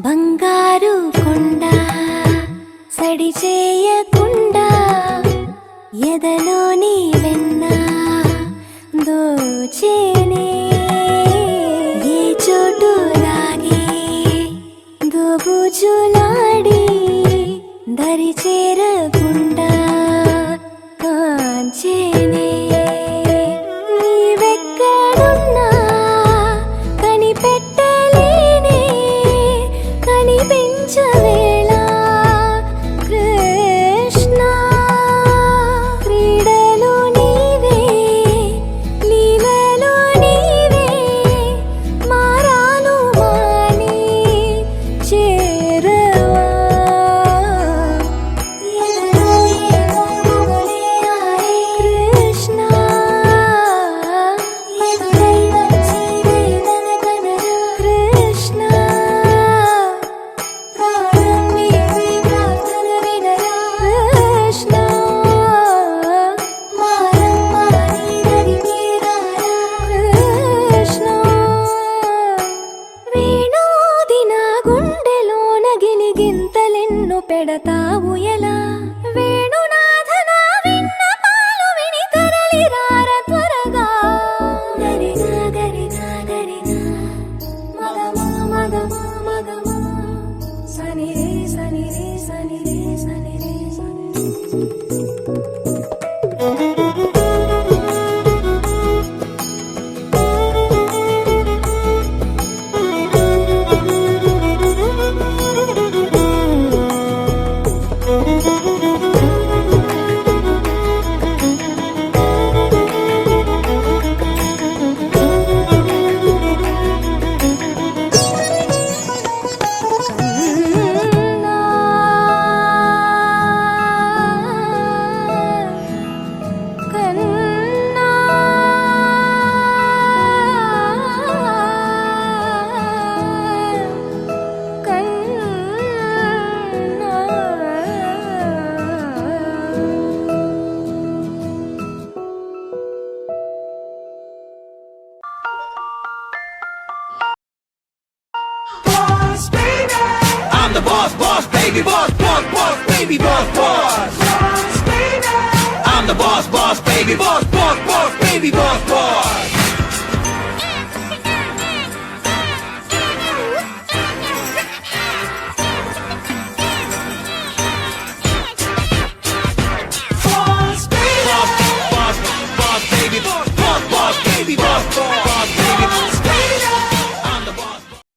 బంగారు కొండ సడి చేయకుండా ఎదలోని వెన్న దోచేనే ఏ చోటు లాగే దోబుజులాడి దరి చేరకుండా కాంచేనే నీవెక్కడున్నా కనిపెట్టలేనే కనిపించవేళ కృష్ణ క్రీడలు నీవే లీలలు నీవే మారాను మాని చేరవా కృష్ణ కృష్ణ పెడతావు ఎలా వేణునాథన విన్న పాలు విని తరలి రార త్వరగా గరిగా గరిగా గరిగా మగమా మగమా మగమా సని రే సని రే సని రే సని రే I'm the boss, boss, baby, boss, boss, boss, baby, boss, boss. I'm the boss, boss, baby, boss, boss, boss, baby, boss, boss.